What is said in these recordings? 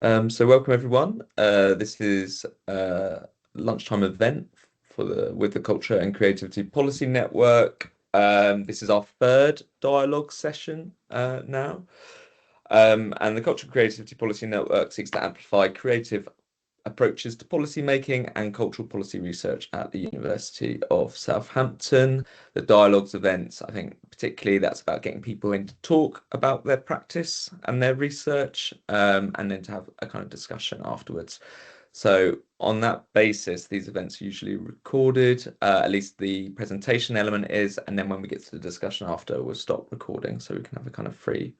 So welcome everyone. This is a lunchtime event with the Culture and Creativity Policy Network. This is our third dialogue session now. And the Culture and Creativity Policy Network seeks to amplify creative approaches to policy making and cultural policy research at the University of Southampton. The dialogues events, I think particularly that's about getting people in to talk about their practice and their research, and then to have a kind of discussion afterwards. So on that basis, these events are usually recorded, at least the presentation element is, and then when we get to the discussion after, we'll stop recording so we can have a kind of free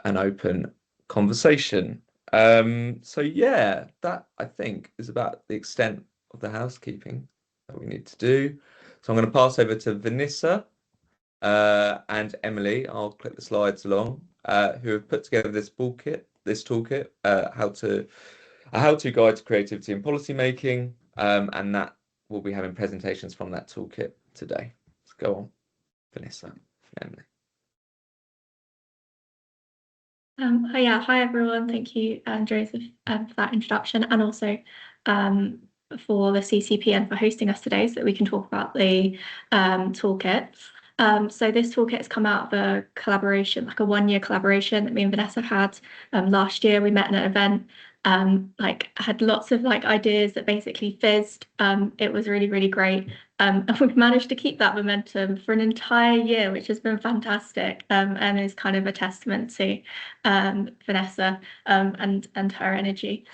and open conversation. So yeah, that I think is about the extent of the housekeeping that we need to do. So I'm going to pass over to Vanessa and Emily. I'll click the slides along, who have put together this toolkit, a how-to guide to creativity and policy making, and that we'll be having presentations from that toolkit today. Let's go on, Vanessa and Emily. Hi everyone. Thank you, Joseph, for that introduction, and also for the CCPN for hosting us today so that we can talk about the toolkit. So this toolkit has come out of a collaboration, like a one-year collaboration that me and Vanessa had last year. We met at an event, had lots of ideas that basically fizzed. It was really, really great. And we've managed to keep that momentum for an entire year, which has been fantastic, and is kind of a testament to Vanessa and her energy.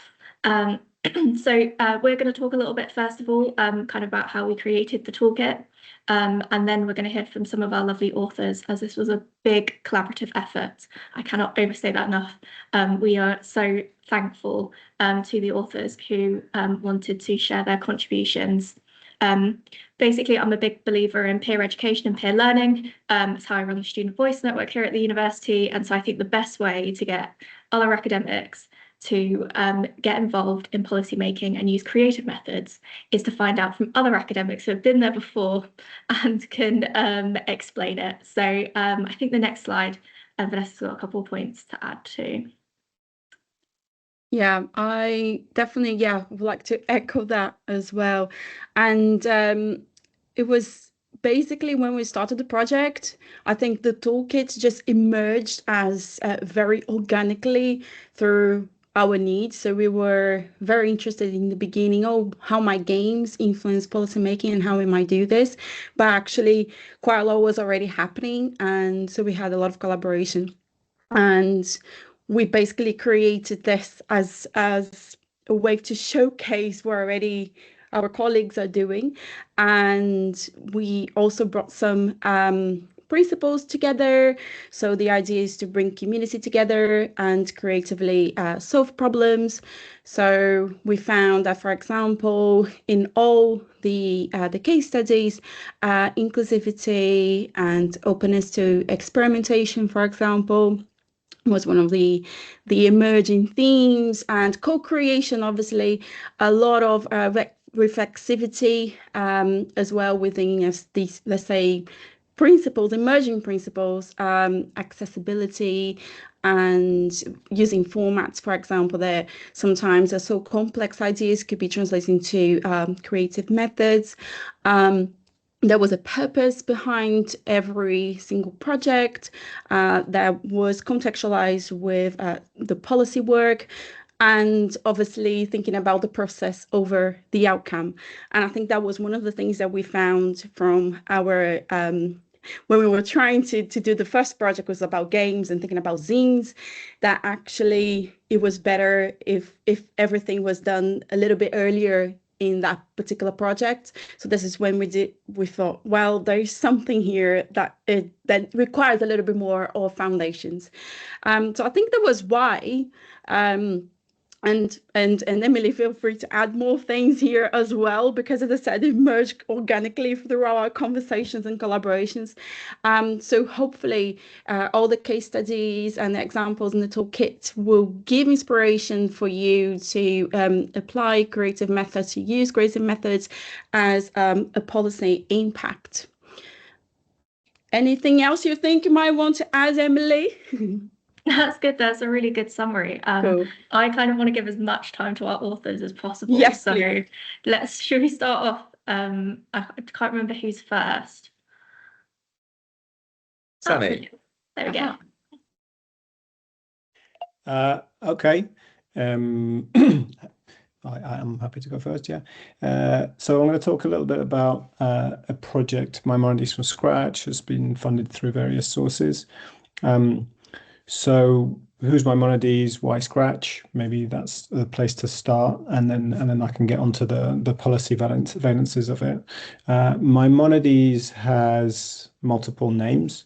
So we're going to talk a little bit, first of all, kind of about how we created the toolkit. And then we're going to hear from some of our lovely authors, as this was a big collaborative effort. I cannot overstate that enough. We are so thankful to the authors who wanted to share their contributions. Basically, I'm a big believer in peer education and peer learning. It's how I run the Student Voice Network here at the university. And so I think the best way to get other academics to get involved in policy making and use creative methods is to find out from other academics who have been there before and can explain it. So I think the next slide, Vanessa's got a couple of points to add to. Yeah, I definitely, would like to echo that as well. And it was basically when we started the project, I think the toolkit just emerged as very organically through our needs. So we were very interested in the beginning, how my games influence policymaking and how we might do this. But actually, quite a lot was already happening. And so we had a lot of collaboration. And we basically created this as a way to showcase what already our colleagues are doing. And we also brought some principles together. So the idea is to bring community together and creatively solve problems. So we found that, for example, in all the case studies, inclusivity and openness to experimentation, for example, was one of the emerging themes, and co-creation, obviously, a lot of reflexivity as well within these, let's say, principles, emerging principles, accessibility, and using formats, for example, that sometimes are so complex ideas could be translated into creative methods. There was a purpose behind every single project that was contextualized with the policy work, and obviously thinking about the process over the outcome. And I think that was one of the things that we found from our when we were trying to do the first project, was about games and thinking about zines, that actually it was better if everything was done a little bit earlier in that particular project. So this is when we thought, well, there is something here that requires a little bit more of foundations. So I think that was why. And Emily, feel free to add more things here as well, because as I said, it emerged organically through our conversations and collaborations. So hopefully all the case studies and the examples in the toolkit will give inspiration for you to apply creative methods, to use creative methods as a policy impact. Anything else you think you might want to add, Emily? That's good. That's a really good summary. Cool. I kind of want to give as much time to our authors as possible. Yes, So please. should we start off? I can't remember who's first. Sammy. Brilliant. There we go. Okay. I am happy to go first, yeah. So I'm going to talk a little bit about a project, Maimonides from Scratch, has been funded through various sources. So who's Maimonides? Why Scratch? Maybe that's the place to start, and then I can get onto the policy valences of it. Maimonides has multiple names.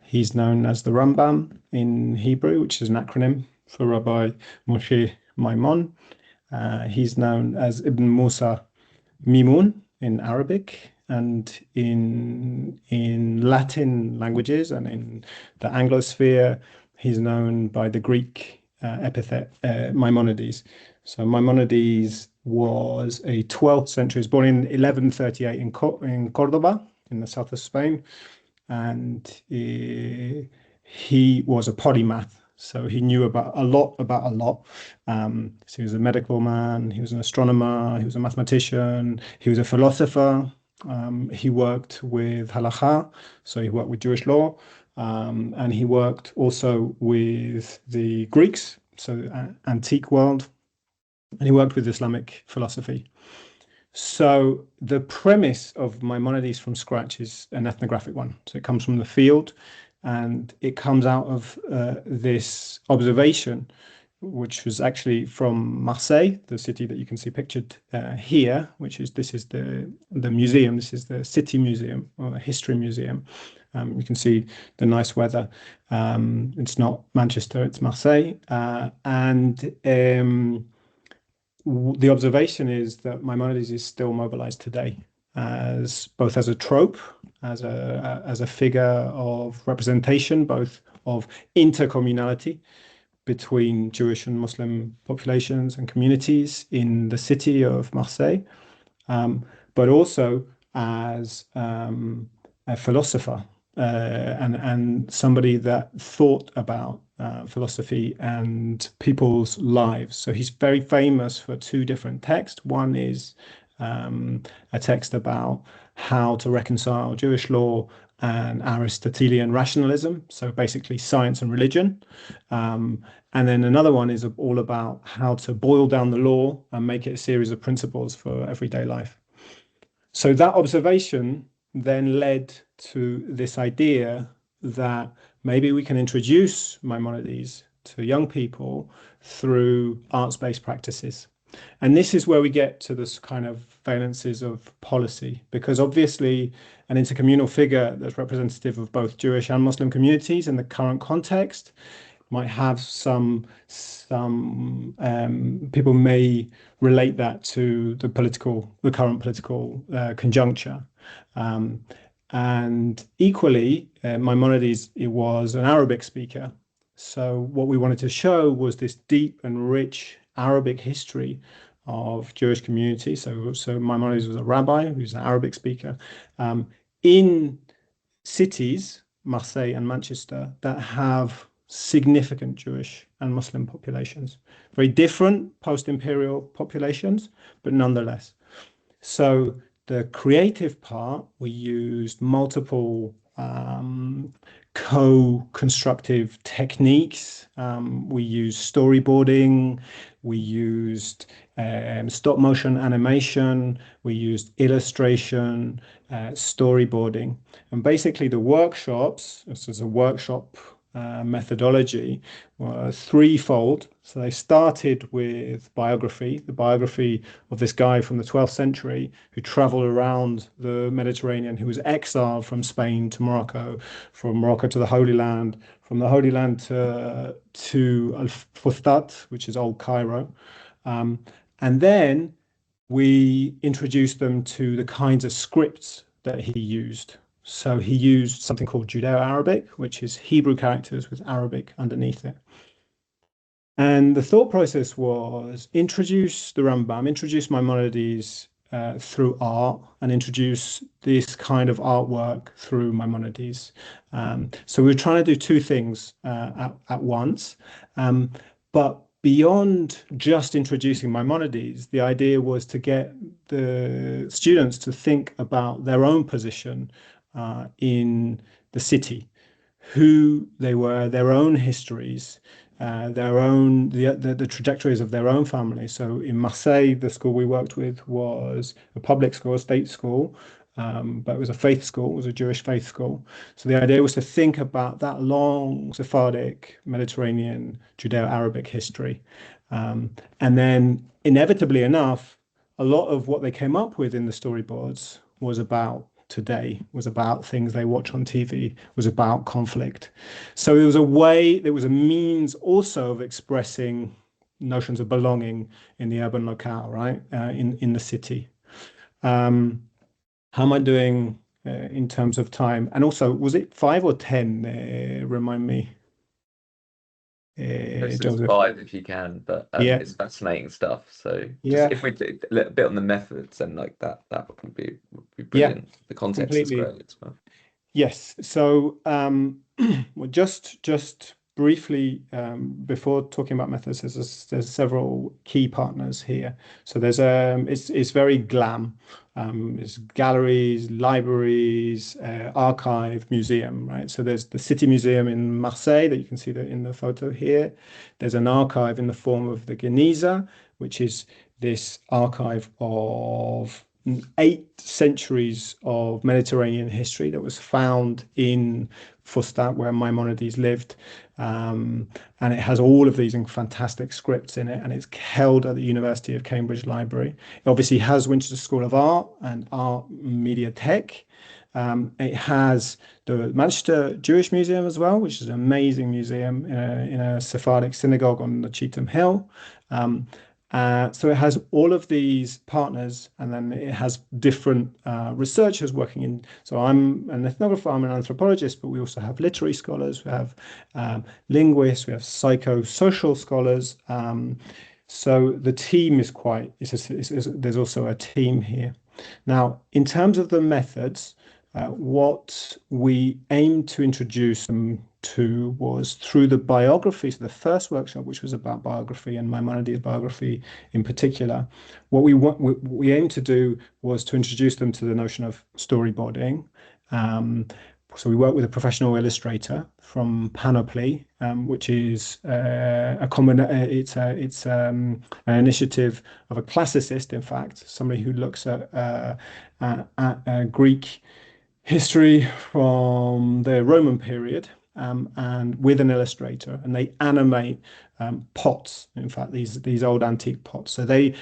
He's known as the Rambam in Hebrew, which is an acronym for Rabbi Moshe Maimon. He's known as Ibn Musa Mimun in Arabic, and in Latin languages and in the Anglosphere, he's known by the Greek epithet Maimonides. So Maimonides was a 12th century, he was born in 1138 in Cordoba, in the south of Spain, and he was a polymath. So he knew about a lot. So he was a medical man, he was an astronomer, he was a mathematician, he was a philosopher. He worked with halakha, so he worked with Jewish law, and he worked also with the Greeks, so antique world, and he worked with Islamic philosophy. So the premise of Maimonides from Scratch is an ethnographic one. So it comes from the field, and it comes out of this observation, which was actually from Marseille, the city that you can see pictured here, this is the museum. This is the City Museum, or the History Museum. You can see the nice weather. It's not Manchester, it's Marseille. The observation is that Maimonides is still mobilized today, as both as a trope, as a figure of representation, both of intercommunality between Jewish and Muslim populations and communities in the city of Marseille, but also as a philosopher and somebody that thought about philosophy and people's lives. So he's very famous for two different texts. One is a text about how to reconcile Jewish law and Aristotelian rationalism, so basically science and religion. And then another one is all about how to boil down the law and make it a series of principles for everyday life. So that observation then led to this idea that maybe we can introduce Maimonides to young people through arts-based practices. And this is where we get to this kind of valences of policy, because obviously an intercommunal figure that's representative of both Jewish and Muslim communities in the current context might have some people may relate that to the current political conjuncture. And equally, Maimonides was an Arabic speaker. So what we wanted to show was this deep and rich Arabic history of Jewish community. So Maimonides was a rabbi who's an Arabic speaker in cities, Marseille and Manchester, that have significant Jewish and Muslim populations. Very different post-imperial populations, but nonetheless. So the creative part, we used multiple co-constructive techniques. We used storyboarding, we used stop motion animation, we used illustration, storyboarding. And basically the workshops, this is a workshop methodology, were threefold. So they started with biography, the biography of this guy from the 12th century who traveled around the Mediterranean, who was exiled from Spain to Morocco, from Morocco to the Holy Land, from the Holy Land to Al-Fustat, which is Old Cairo. And then we introduced them to the kinds of scripts that he used. So he used something called Judeo-Arabic, which is Hebrew characters with Arabic underneath it. And the thought process was introduce the Rambam, introduce Maimonides through art and introduce this kind of artwork through Maimonides. So we're trying to do two things at once. But beyond just introducing Maimonides, the idea was to get the students to think about their own position in the city, who they were, their own histories, the trajectories of their own family. So in Marseille, the school we worked with was a public school, a state school, but it was a faith school, it was a Jewish faith school. So the idea was to think about that long Sephardic, Mediterranean, Judeo-Arabic history. And then inevitably enough, a lot of what they came up with in the storyboards was about today, was about things they watch on TV, was about conflict. So it was a way, there was a means also of expressing notions of belonging in the urban locale, right, in the city. How am I doing in terms of time? And also, was it 5 or 10? Remind me. Joseph. 5 if you can, but yeah, it's fascinating stuff. So yeah, just if we do a little bit on the methods and like that would be brilliant. Yeah, the context completely. is great as well. Yes. So well, just briefly before talking about methods, there's several key partners here. So there's it's very glam. It's galleries, libraries, archive, museum, right? So there's the City Museum in Marseille that you can see in the photo here. There's an archive in the form of the Geniza, which is this archive of 8 centuries of Mediterranean history that was found in Fustat, where Maimonides lived. And it has all of these fantastic scripts in it, and it's held at the University of Cambridge Library. It obviously has Winchester School of Art and Art Mediathek. It has the Manchester Jewish Museum as well, which is an amazing museum in a Sephardic synagogue on the Cheetham Hill. So it has all of these partners, and then it has different researchers working in. So I'm an ethnographer, I'm an anthropologist, but we also have literary scholars, we have linguists, we have psychosocial scholars. So the team is there's also a team here. Now, in terms of the methods, what we aimed to introduce them to was through the biography. So the first workshop, which was about biography and Maimonides' biography in particular, what we aimed to do was to introduce them to the notion of storyboarding. So we worked with a professional illustrator from Panoply, which is it's an initiative of a classicist, in fact, somebody who looks at Greek history from the Roman period, and with an illustrator, and they animate pots. In fact, these old antique pots. So they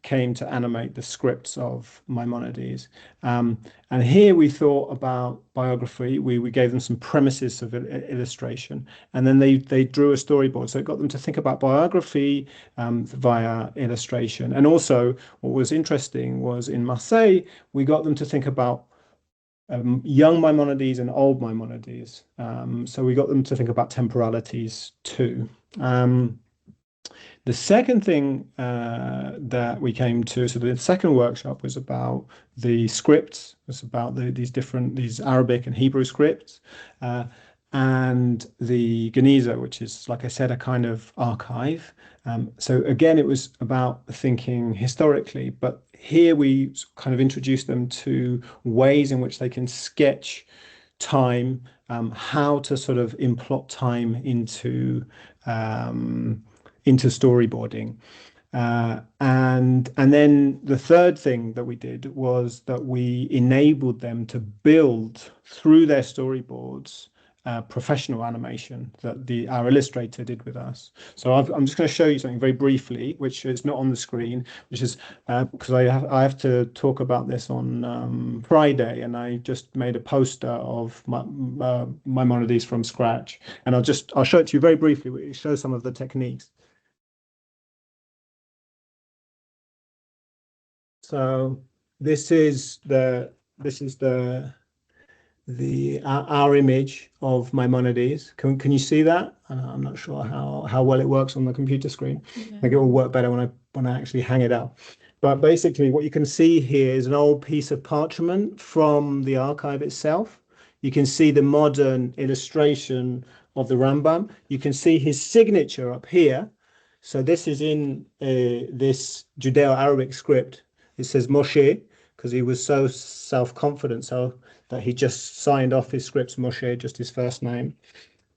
came to animate the scripts of Maimonides. And here we thought about biography. We gave them some premises of illustration, and then they drew a storyboard. So it got them to think about biography via illustration. And also, what was interesting was in Marseille, we got them to think about young Maimonides and old Maimonides. So we got them to think about temporalities too. The second thing that we came to, so the second workshop was about the scripts, it was about these Arabic and Hebrew scripts, and the Geniza, which is, like I said, a kind of archive. So again, it was about thinking historically, but here we kind of introduced them to ways in which they can sketch time, how to sort of implot time into storyboarding. And then the third thing that we did was that we enabled them to build through their storyboards professional animation that our illustrator did with us. So I'm just going to show you something very briefly, which is not on the screen, which is because I have to talk about this on Friday, and I just made a poster of Maimonides from scratch, and I'll show it to you very briefly. It shows some of the techniques. So this is our image of Maimonides. Can you see that? I'm not sure how well it works on the computer screen. Yeah. I think it will work better when I actually hang it up. But basically what you can see here is an old piece of parchment from the archive itself. You can see the modern illustration of the Rambam. You can see his signature up here. So this is in this Judeo-Arabic script. It says Moshe, because he was so self-confident that he just signed off his scripts Moshe, just his first name.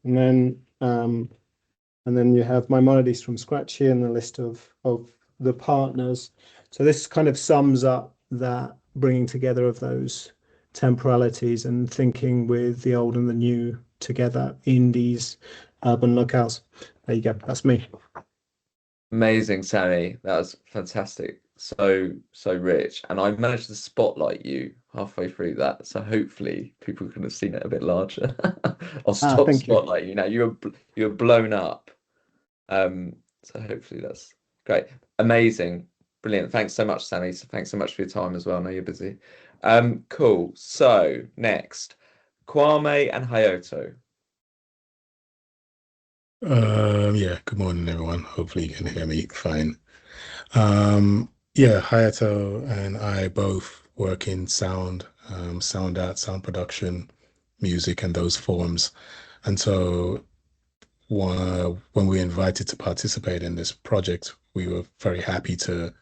And then you have Maimonides from scratch here and the list of the partners. So this kind of sums up that bringing together of those temporalities and thinking with the old and the new together in these urban locales. There you go. That's me. Amazing, Sammy. That was fantastic. So rich. And I managed to spotlight you halfway through that. So hopefully people can have seen it a bit larger. I'll stop spotlight you now. You were blown up. So hopefully that's great. Amazing. Brilliant. Thanks so much, Sammy. So thanks so much for your time as well. I know you're busy. Cool. So next, Kwame and Hayato. Yeah, good morning, everyone. Hopefully you can hear me fine. Yeah, Hayato and I both work in sound art, sound production, music, and those forms. And so when we were invited to participate in this project, we were very happy to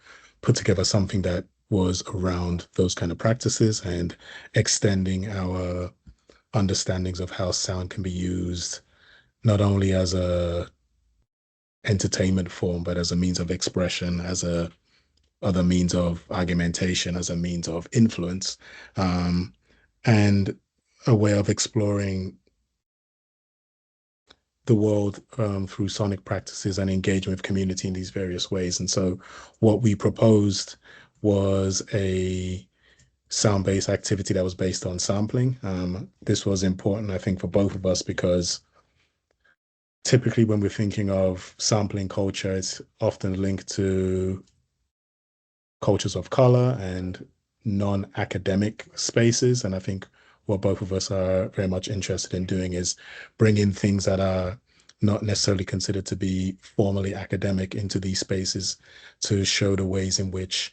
put together something that was around those kind of practices and extending our understandings of how sound can be used not only as a entertainment form, but as a means of expression, as a other means of argumentation, as a means of influence, and a way of exploring the world through sonic practices and engagement with community in these various ways. And so what we proposed was a sound-based activity that was based on sampling. This was important, I think, for both of us because typically when we're thinking of sampling culture, it's often linked to cultures of color and non-academic spaces. And I think what both of us are very much interested in doing is bringing things that are not necessarily considered to be formally academic into these spaces to show the ways in which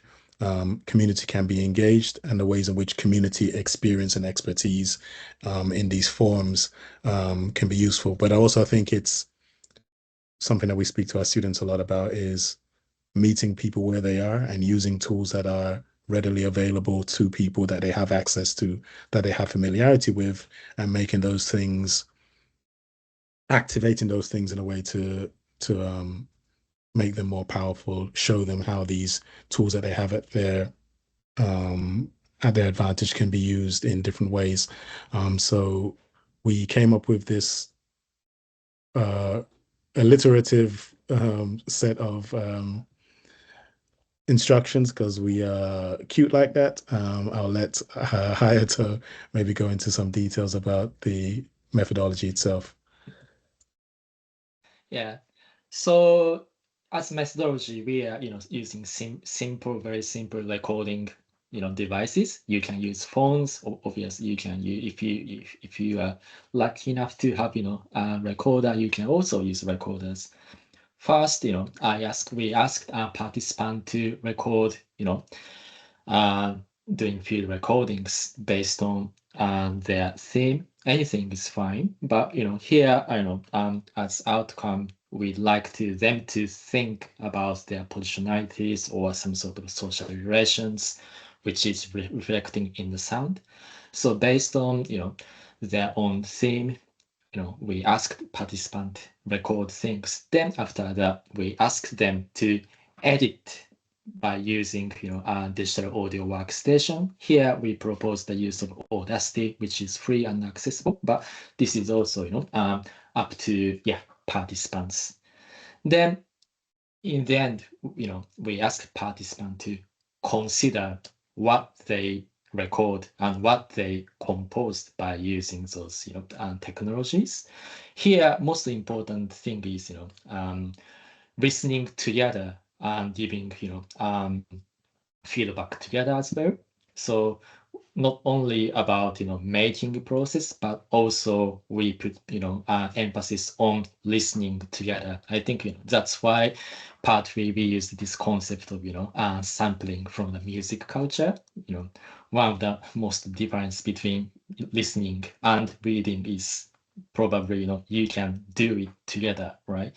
community can be engaged and the ways in which community experience and expertise in these forms can be useful. But I also think it's something that we speak to our students a lot about is meeting people where they are and using tools that are readily available to people that they have access to, that they have familiarity with, and making those things, activating those things in a way to make them more powerful, show them how these tools that they have at their advantage can be used in different ways. So we came up with this alliterative set of instructions because we are cute like that. I'll let Hayato maybe go into some details about the methodology itself. Yeah. So as methodology, we are using simple, very simple recording devices. You can use phones. Obviously, you can use if you are lucky enough to have a recorder. You can also use recorders. First, we asked our participant to record, doing field recordings based on their theme. Anything is fine, but here, as outcome, we'd like them to think about their positionalities or some sort of social relations, which is reflecting in the sound. So based on their own theme, we asked participant record things. Then after that, we asked them to edit by using a digital audio workstation. Here we propose the use of Audacity, which is free and accessible, but this is also up to participants. Then in the end, we ask participants to consider what they record and what they composed by using those technologies. Here, most important thing is listening together and giving feedback together as well. So not only about making process, but also we put emphasis on listening together. I think that's why partly we use this concept of, sampling from the music culture. One of the most difference between listening and reading is probably, you can do it together, right?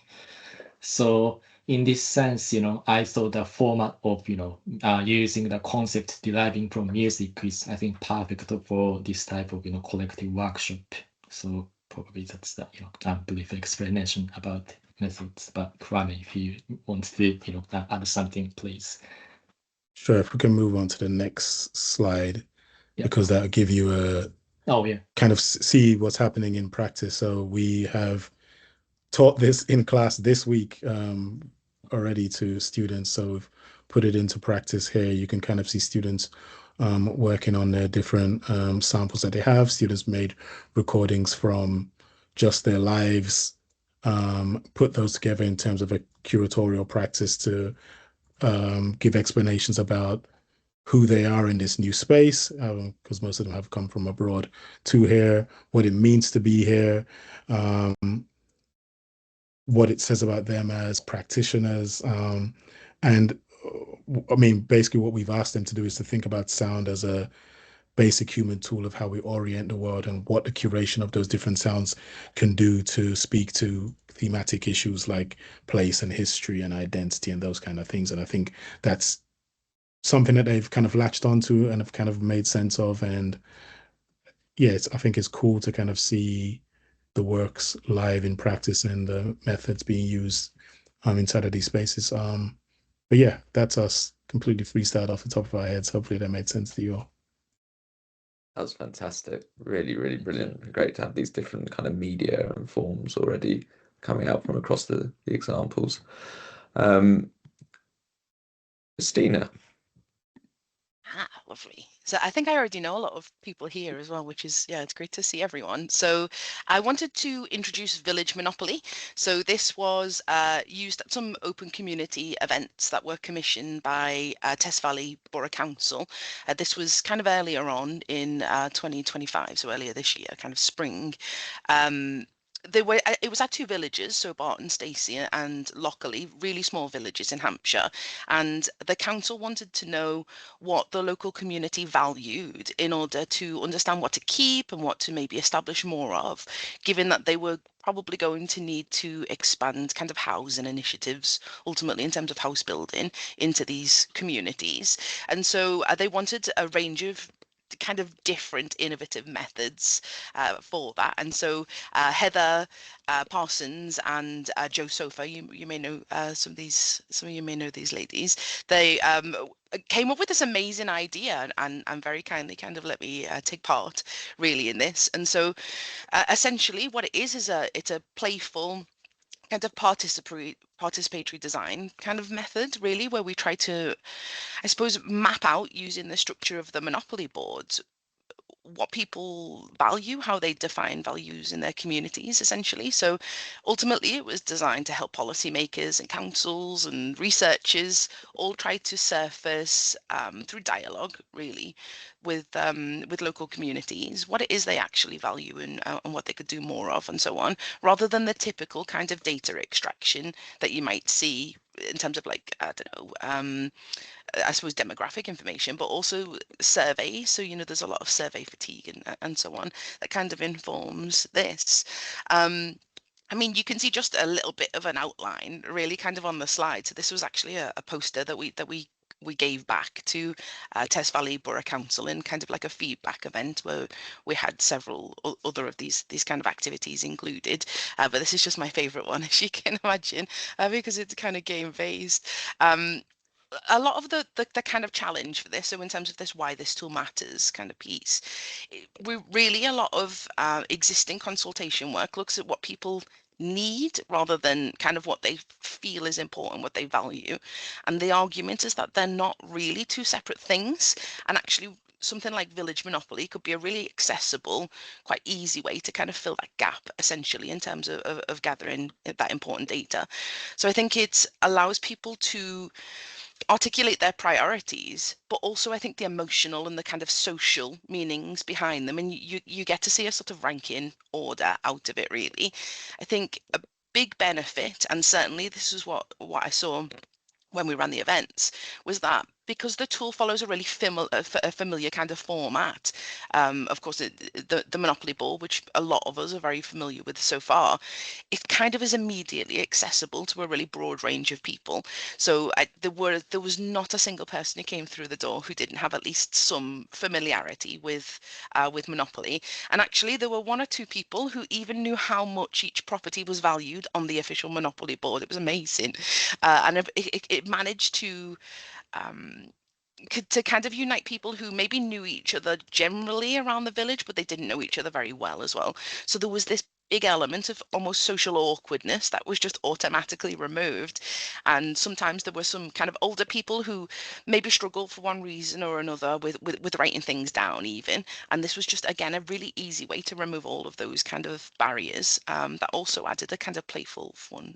So in this sense, I thought the format of, using the concept deriving from music is, I think, perfect for this type of, collective workshop. So probably that's the, brief explanation about methods. But Kwame, if you want to, add something, please. Sure, if we can move on to the next slide, Yeah. because that'll give you a kind of see what's happening in practice. So we have taught this in class this week already to students. So we've put it into practice here. You can kind of see students working on their different samples that they have. Students made recordings from just their lives, put those together in terms of a curatorial practice to give explanations about who they are in this new space, because most of them have come from abroad to here, what it means to be here, what it says about them as practitioners. And I mean, basically what we've asked them to do is to think about sound as a basic human tool of how we orient the world and what the curation of those different sounds can do to speak to thematic issues like place and history and identity and those kind of things. And I think that's something that they've kind of latched onto and have kind of made sense of. And yeah, I think it's cool to kind of see the works live in practice and the methods being used inside of these spaces. But yeah, that's us completely freestyled off the top of our heads. Hopefully that made sense to you all. That was fantastic. Really, really brilliant. Great to have these different kind of media and forms already coming out from across the examples. Christina. Lovely. So I think I already know a lot of people here as well, which is, yeah, it's great to see everyone. So I wanted to introduce Village Monopoly. So this was used at some open community events that were commissioned by Test Valley Borough Council. This was kind of earlier on in 2025, so earlier this year, kind of spring. It was at two villages, so Barton, Stacey and Lockerley, really small villages in Hampshire, and the council wanted to know what the local community valued in order to understand what to keep and what to maybe establish more of, given that they were probably going to need to expand kind of housing initiatives, ultimately in terms of house building, into these communities. And so they wanted a range of kind of different innovative methods for that. And so Heather Parsons and Joe Sofa, you may know some of you may know these ladies. They came up with this amazing idea and very kindly kind of let me take part really in this. And so essentially what it is it's a playful kind of participatory design kind of method, really, where we try to, I suppose, map out using the structure of the Monopoly boards what people value, how they define values in their communities, essentially. So ultimately, it was designed to help policymakers and councils and researchers all try to surface through dialogue, really, with local communities, what it is they actually value and what they could do more of and so on, rather than the typical kind of data extraction that you might see in terms of like, I don't know, I suppose demographic information, but also survey. So, there's a lot of survey fatigue and so on that kind of informs this. I mean, you can see just a little bit of an outline really kind of on the slide. So this was actually a poster that we gave back to Test Valley Borough Council in kind of like a feedback event where we had several other of these kind of activities included. But this is just my favorite one, as you can imagine, because it's kind of game based. A lot of the kind of challenge for this, so in terms of this why this tool matters kind of piece, we really, a lot of existing consultation work looks at what people need rather than kind of what they feel is important, what they value. And the argument is that they're not really two separate things, and actually something like Village Monopoly could be a really accessible, quite easy way to kind of fill that gap, essentially, in terms of gathering that important data. So I think it allows people to articulate their priorities, but also I think the emotional and the kind of social meanings behind them, and you get to see a sort of ranking order out of it, really. I think big benefit, and certainly this is what I saw when we ran the events, was that because the tool follows a really familiar kind of format, of course, the Monopoly board, which a lot of us are very familiar with so far, it kind of is immediately accessible to a really broad range of people. So there was not a single person who came through the door who didn't have at least some familiarity with Monopoly. And actually, there were one or two people who even knew how much each property was valued on the official Monopoly board. It was amazing, and it managed to kind of unite people who maybe knew each other generally around the village, but they didn't know each other very well as well. So there was this big element of almost social awkwardness that was just automatically removed. And sometimes there were some kind of older people who maybe struggled for one reason or another with writing things down even. And this was just, again, a really easy way to remove all of those kind of barriers, that also added a kind of playful, fun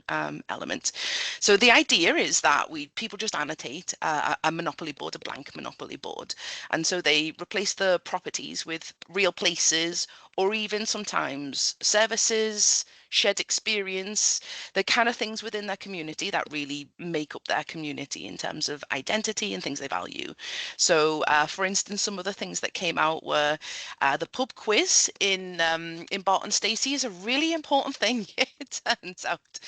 element. So the idea is that people just annotate a Monopoly board, a blank Monopoly board. And so they replace the properties with real places, or even sometimes services, shared experience, the kind of things within their community that really make up their community in terms of identity and things they value. So, for instance, some of the things that came out were the pub quiz in Barton Stacey is a really important thing, it turns out.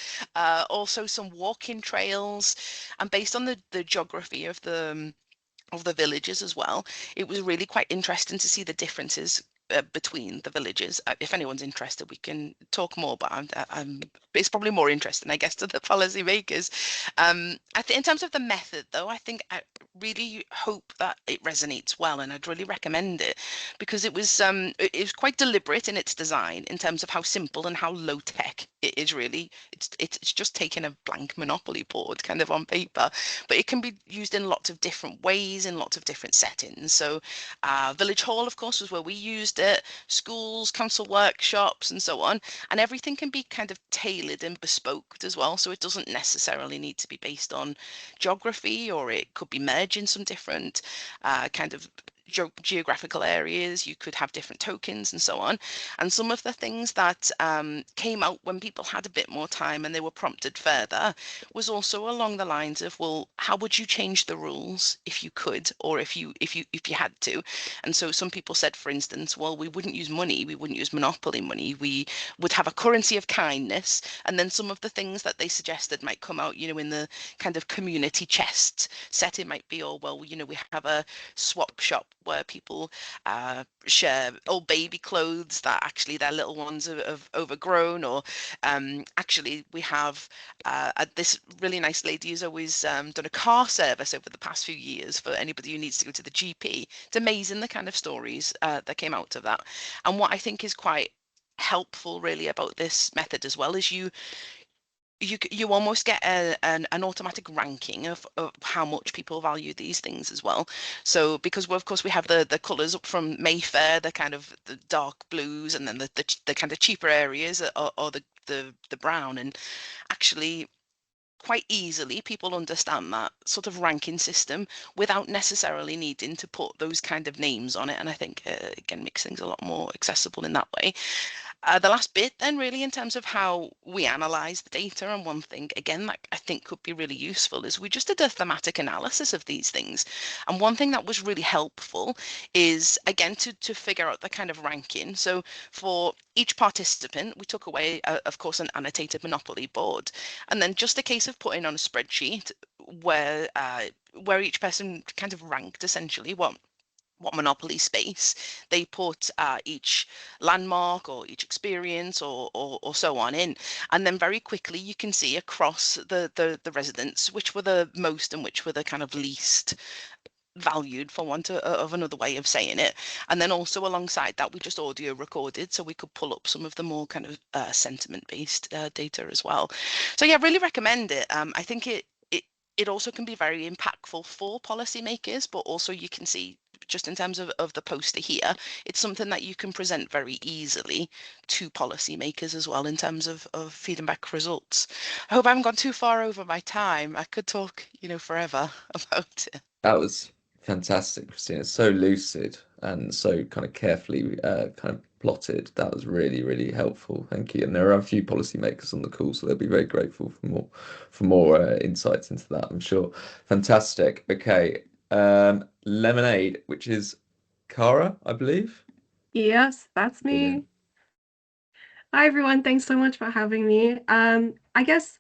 Also some walking trails, and based on the geography of the villages as well, it was really quite interesting to see the differences between the villages. If anyone's interested, we can talk more, but it's probably more interesting, I guess, to the policymakers. In terms of the method, though, I think I really hope that it resonates well, and I'd really recommend it because it was quite deliberate in its design in terms of how simple and how low tech it is. Really, it's just taking a blank Monopoly board kind of on paper, but it can be used in lots of different ways in lots of different settings. So Village Hall, of course, was where we used it, schools, council workshops, and so on. And everything can be kind of tailored and bespoke as well. So it doesn't necessarily need to be based on geography, or it could be merging some different kind of geographical areas. You could have different tokens and so on. And some of the things that came out when people had a bit more time and they were prompted further was also along the lines of, well, how would you change the rules if you could, or if you had to? And so some people said, for instance, well, we wouldn't use money, we wouldn't use Monopoly money, we would have a currency of kindness. And then some of the things that they suggested might come out, in the kind of community chest setting might be, oh, well, we have a swap shop where people share old baby clothes that actually their little ones have overgrown, or actually we have this really nice lady who's always done a car service over the past few years for anybody who needs to go to the GP. It's amazing the kind of stories that came out of that. And what I think is quite helpful really about this method as well is you almost get an automatic ranking of how much people value these things as well. So because of course we have the colours up from Mayfair, the kind of the dark blues, and then the kind of cheaper areas or the brown, and actually quite easily people understand that sort of ranking system without necessarily needing to put those kind of names on it. And I think again makes things a lot more accessible in that way. The last bit then really in terms of how we analyse the data, and one thing again that I think could be really useful is we just did a thematic analysis of these things. And one thing that was really helpful is again to figure out the kind of ranking. So for each participant we took away of course an annotated Monopoly board, and then just a case of putting on a spreadsheet where each person kind of ranked essentially what Monopoly space they put each landmark or each experience or so on in, and then very quickly you can see across the residents which were the most and which were the kind of least valued, for want of another way of saying it. And then also alongside that we just audio recorded so we could pull up some of the more kind of sentiment based data as well. So yeah, really recommend it. I think it also can be very impactful for policymakers, but also you can see just in terms of the poster here, it's something that you can present very easily to policymakers as well in terms of feeding back results. I hope I haven't gone too far over my time. I could talk, forever about it. That was fantastic, Christina. So lucid and so kind of carefully kind of plotted. That was really, really helpful. Thank you. And there are a few policymakers on the call, so they'll be very grateful for more insights into that, I'm sure. Fantastic. Okay. Lemonade, which is Cara, I believe. Yes, that's me. Brilliant. Hi everyone, thanks so much for having me. I guess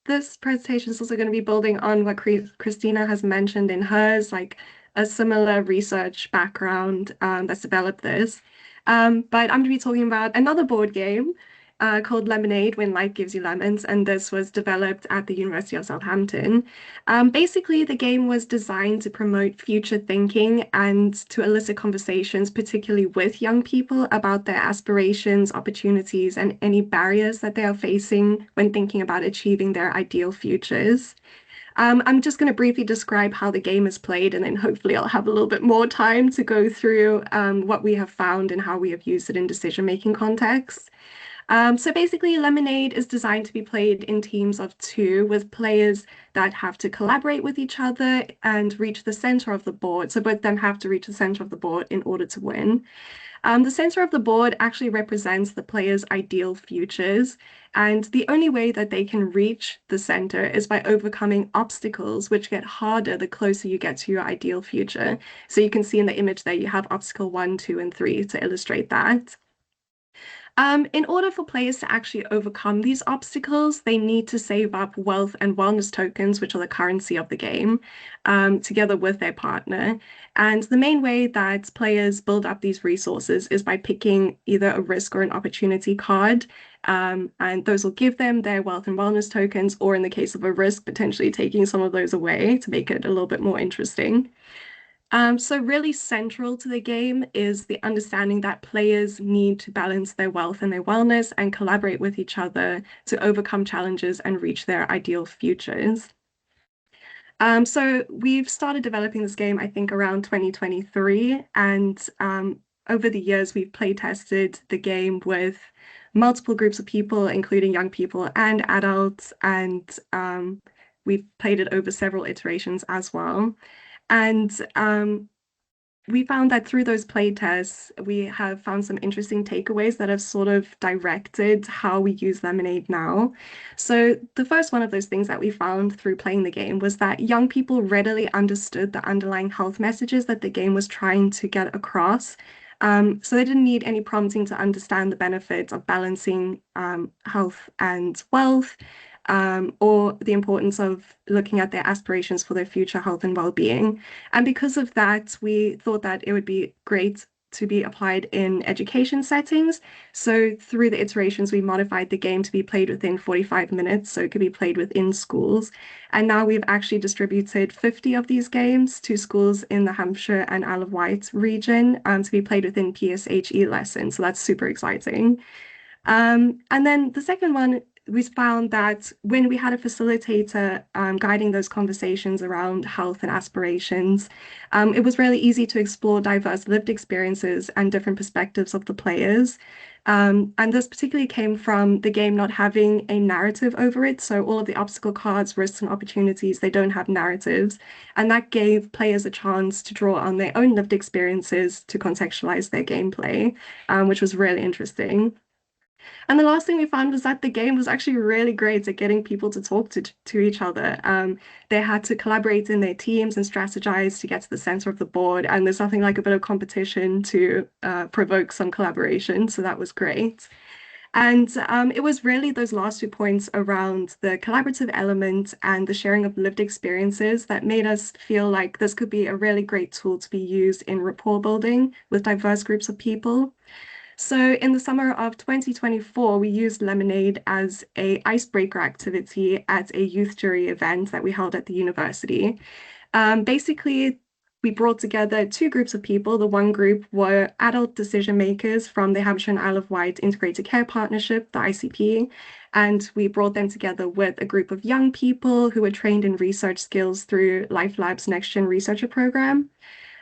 this presentation is also going to be building on what Christina has mentioned in hers, like a similar research background that's developed this. But I'm going to be talking about another board game called Lemonade, When Life Gives You Lemons, and this was developed at the University of Southampton. Basically, the game was designed to promote future thinking and to elicit conversations, particularly with young people, about their aspirations, opportunities, and any barriers that they are facing when thinking about achieving their ideal futures. I'm just going to briefly describe how the game is played, and then hopefully I'll have a little bit more time to go through what we have found and how we have used it in decision-making contexts. So basically, Lemonade is designed to be played in teams of 2 with players that have to collaborate with each other and reach the center of the board. So both of them have to reach the center of the board in order to win. The center of the board actually represents the players' ideal futures, and the only way that they can reach the center is by overcoming obstacles, which get harder the closer you get to your ideal future. So you can see in the image there, you have obstacle 1, 2, and 3 to illustrate that. In order for players to actually overcome these obstacles, they need to save up wealth and wellness tokens, which are the currency of the game, together with their partner. And the main way that players build up these resources is by picking either a risk or an opportunity card. And those will give them their wealth and wellness tokens, or in the case of a risk, potentially taking some of those away to make it a little bit more interesting. So really central to the game is the understanding that players need to balance their wealth and their wellness and collaborate with each other to overcome challenges and reach their ideal futures. So we've started developing this game, I think, around 2023, and over the years, we've play tested the game with multiple groups of people, including young people and adults, and we've played it over several iterations as well. And we found that through those play tests, we have found some interesting takeaways that have sort of directed how we use Lemonade now. So the first one of those things that we found through playing the game was that young people readily understood the underlying health messages that the game was trying to get across. So they didn't need any prompting to understand the benefits of balancing health and wealth, or the importance of looking at their aspirations for their future health and well-being. And because of that, we thought that it would be great to be applied in education settings. So through the iterations, we modified the game to be played within 45 minutes, so it could be played within schools. And now we've actually distributed 50 of these games to schools in the Hampshire and Isle of Wight region to be played within PSHE lessons. So that's super exciting. And then the second one, we found that when we had a facilitator guiding those conversations around health and aspirations, it was really easy to explore diverse lived experiences and different perspectives of the players. And this particularly came from the game not having a narrative over it. So all of the obstacle cards, risks, and opportunities, they don't have narratives. And that gave players a chance to draw on their own lived experiences to contextualize their gameplay, which was really interesting. And the last thing we found was that the game was actually really great at getting people to talk to each other. They had to collaborate in their teams and strategize to get to the center of the board. And there's nothing like a bit of competition to provoke some collaboration. So that was great. And it was really those last 2 points around the collaborative element and the sharing of lived experiences that made us feel like this could be a really great tool to be used in rapport building with diverse groups of people. So in the summer of 2024, we used Lemonade as an icebreaker activity at a youth jury event that we held at the university. Basically, we brought together 2 groups of people. The one group were adult decision makers from the Hampshire and Isle of Wight Integrated Care Partnership, the ICP, and we brought them together with a group of young people who were trained in research skills through LifeLab's Next Gen Researcher program.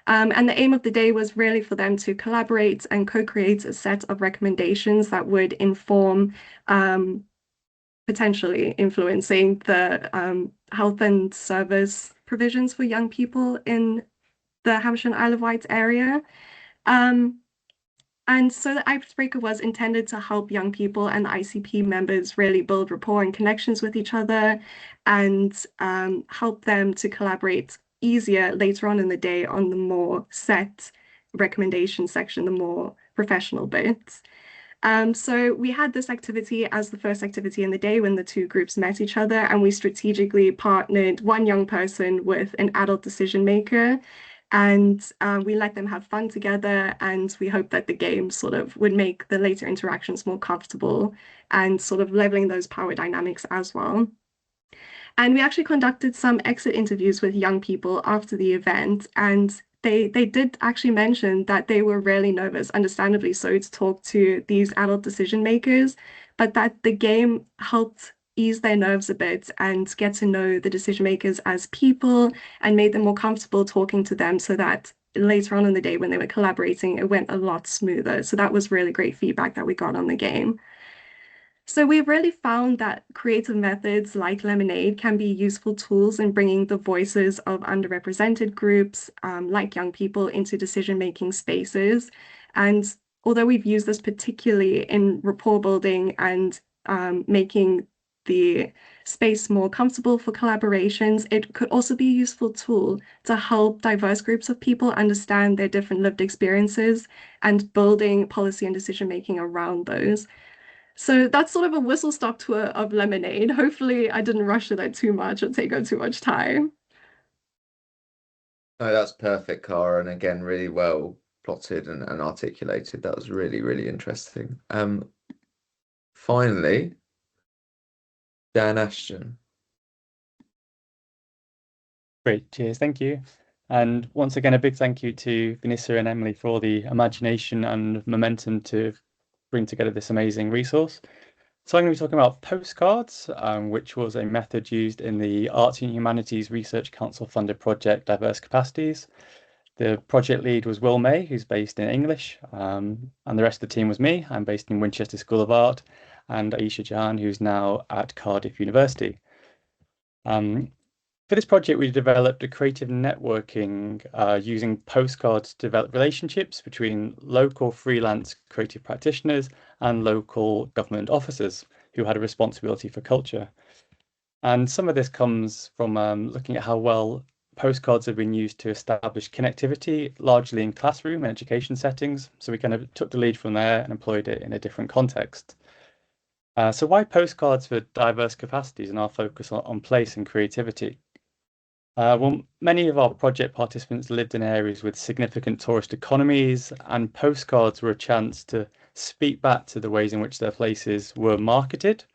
And the aim of the day was really for them to collaborate and co-create a set of recommendations that would inform, potentially influencing the health and service provisions for young people in the Hampshire and Isle of Wight area. And so the icebreaker was intended to help young people and the ICP members really build rapport and connections with each other, and help them to collaborate easier later on in the day on the more set recommendation section, the more professional bits. So we had this activity as the first activity in the day when the two groups met each other, and we strategically partnered one young person with an adult decision maker, and we let them have fun together, and we hope that the game sort of would make the later interactions more comfortable and sort of leveling those power dynamics as well. And we actually conducted some exit interviews with young people after the event, and they did actually mention that they were really nervous, understandably so, to talk to these adult decision makers, but that the game helped ease their nerves a bit and get to know the decision makers as people and made them more comfortable talking to them, so that later on in the day when they were collaborating, it went a lot smoother. So that was really great feedback that we got on the game. So we've really found that creative methods like Lemonade can be useful tools in bringing the voices of underrepresented groups, like young people, into decision-making spaces. And although we've used this particularly in rapport building and making the space more comfortable for collaborations, it could also be a useful tool to help diverse groups of people understand their different lived experiences and building policy and decision-making around those. So that's sort of a whistle-stop tour of Lemonade. Hopefully I didn't rush through that too much or take up too much time. No, that's perfect, Cara, and again, really well plotted and articulated. That was really, really interesting. Finally, Dan Ashton. Great, cheers, thank you. And once again, a big thank you to Vanessa and Emily for the imagination and momentum to bring together this amazing resource. So I'm going to be talking about postcards, which was a method used in the Arts and Humanities Research Council funded project Diverse Capacities. The project lead was Will May, who's based in English, and the rest of the team was me. I'm based in Winchester School of Art, and Aisha Jahan, who's now at Cardiff University. For this project, we developed a creative networking using postcards to develop relationships between local freelance creative practitioners and local government officers who had a responsibility for culture. And some of this comes from looking at how well postcards have been used to establish connectivity, largely in classroom and education settings. So we kind of took the lead from there and employed it in a different context. So why postcards for diverse capacities and our focus on place and creativity? Well, many of our project participants lived in areas with significant tourist economies, and postcards were a chance to speak back to the ways in which their places were marketed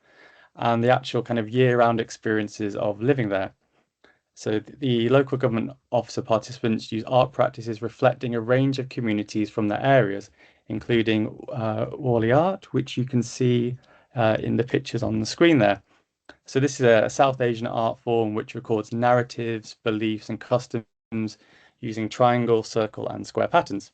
and the actual kind of year-round experiences of living there. So the local government officer participants use art practices reflecting a range of communities from their areas, including Wally art, which you can see in the pictures on the screen there. So this is a South Asian art form which records narratives, beliefs, and customs using triangle, circle, and square patterns.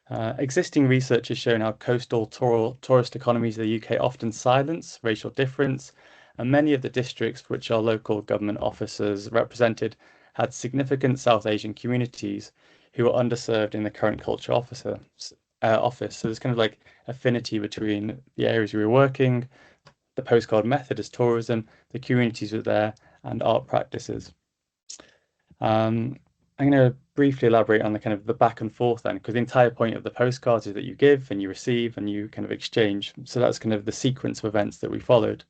Existing research has shown how coastal tourist economies of the UK often silence racial difference, and many of the districts which our local government officers represented had significant South Asian communities who were underserved in the current culture office. So there's kind of like affinity between the areas we were working, the postcard method as tourism, the communities were there, and art practices. I'm going to briefly elaborate on the kind of the back and forth then, because the entire point of the postcards is that you give and you receive and you kind of exchange. So that's kind of the sequence of events that we followed.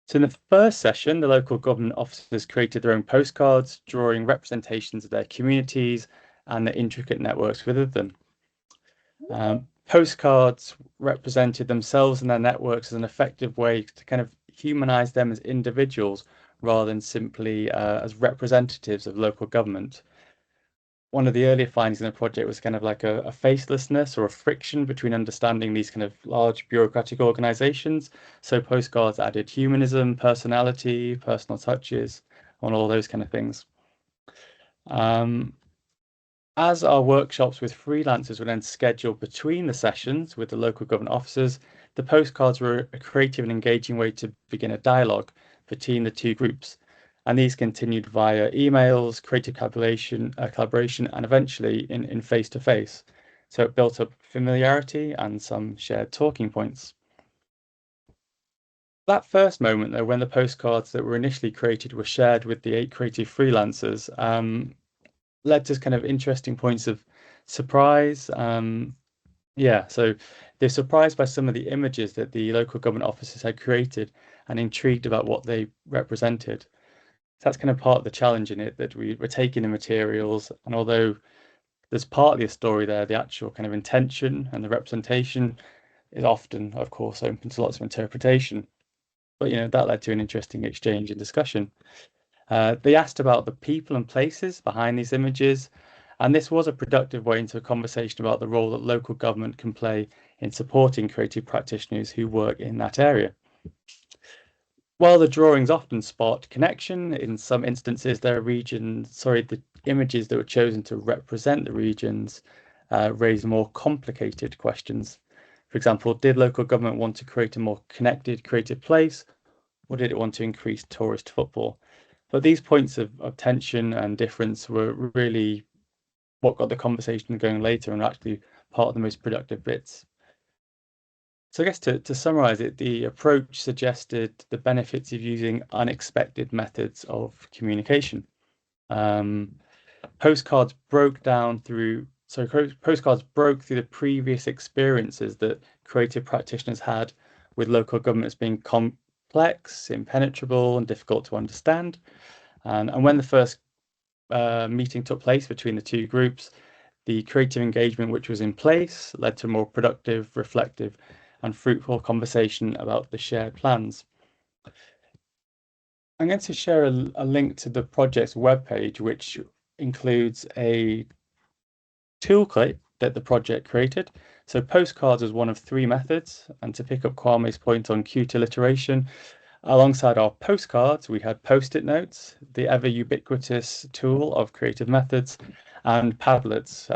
So in the first session, the local government officers created their own postcards, drawing representations of their communities and the intricate networks within them. Postcards represented themselves and their networks as an effective way to kind of humanize them as individuals rather than simply as representatives of local government. One of the earlier findings in the project was kind of like a facelessness or a friction between understanding these kind of large bureaucratic organizations. So postcards added humanism, personality, personal touches, on all those kind of things. As our workshops with freelancers were then scheduled between the sessions with the local government officers, the postcards were a creative and engaging way to begin a dialogue between the two groups. And these continued via emails, creative collaboration, and eventually in face-to-face. So it built up familiarity and some shared talking points. That first moment, though, when the postcards that were initially created were shared with the 8 creative freelancers, led to kind of interesting points of surprise. Yeah, so they're surprised by some of the images that the local government officers had created and intrigued about what they represented. So that's kind of part of the challenge in it, that we're taking the materials, and although there's partly a story there, the actual kind of intention and the representation is often, of course, open to lots of interpretation. But, that led to an interesting exchange and discussion. They asked about the people and places behind these images, and this was a productive way into a conversation about the role that local government can play in supporting creative practitioners who work in that area. While the drawings often spot connection, in some instances the images that were chosen to represent the regions raise more complicated questions. For example, did local government want to create a more connected creative place, or did it want to increase tourist footfall? But these points of tension and difference were really what got the conversation going later, and actually part of the most productive bits. So I guess to summarize it, the approach suggested the benefits of using unexpected methods of communication. Postcards broke through the previous experiences that creative practitioners had with local governments being complex, impenetrable, and difficult to understand. And when the first meeting took place between the two groups, the creative engagement which was in place led to more productive, reflective, and fruitful conversation about the shared plans. I'm going to share a link to the project's webpage, which includes a toolkit that the project created. So postcards is one of 3 methods, and to pick up Kwame's point on cue to alliteration, alongside our postcards, we had post-it notes, the ever ubiquitous tool of creative methods, and Padlets,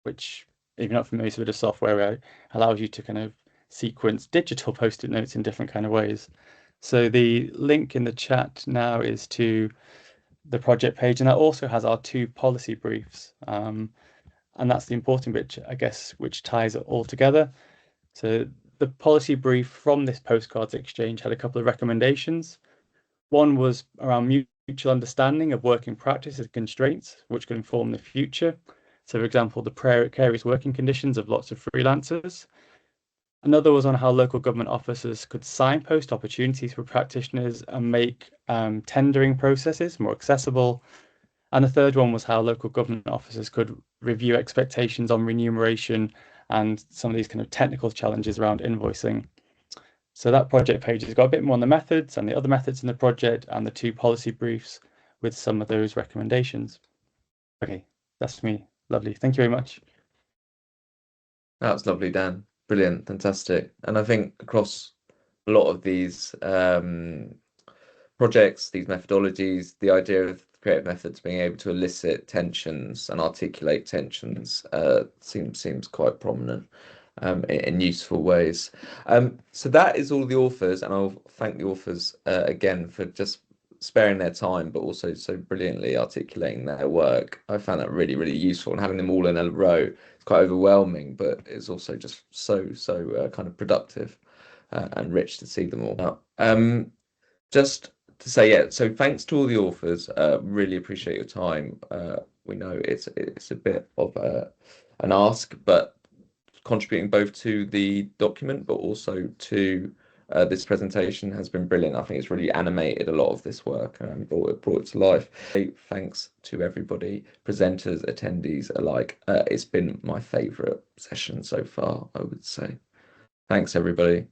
which, if you're not familiar with the software, allows you to kind of sequence digital post-it notes in different kind of ways. So the link in the chat now is to the project page, and that also has our 2 policy briefs. And that's the important bit, I guess, which ties it all together. So the policy brief from this postcards exchange had a couple of recommendations. One was around mutual understanding of working practice and constraints, which could inform the future. So, for example, the precarious working conditions of lots of freelancers. Another was on how local government officers could signpost opportunities for practitioners and make tendering processes more accessible. And the third one was how local government officers could review expectations on remuneration and some of these kind of technical challenges around invoicing. So that project page has got a bit more on the methods and the other methods in the project, and the 2 policy briefs with some of those recommendations. Okay, that's me. Lovely. Thank you very much. That was lovely, Dan. Brilliant, fantastic. And I think across a lot of these projects, these methodologies, the idea of creative methods being able to elicit tensions and articulate tensions seems quite prominent in useful ways. So that is all the authors, and I'll thank the authors again for just sparing their time, but also so brilliantly articulating their work. I found that really, really useful, and having them all in a row, it's quite overwhelming, but it's also just so kind of productive and rich to see them all. Just to say, yeah, so thanks to all the authors. Really appreciate your time. We know it's a bit of an ask, but contributing both to the document but also to this presentation has been brilliant. I think it's really animated a lot of this work and brought it to life. Thanks to everybody, presenters, attendees alike. It's been my favourite session so far, I would say. Thanks, everybody.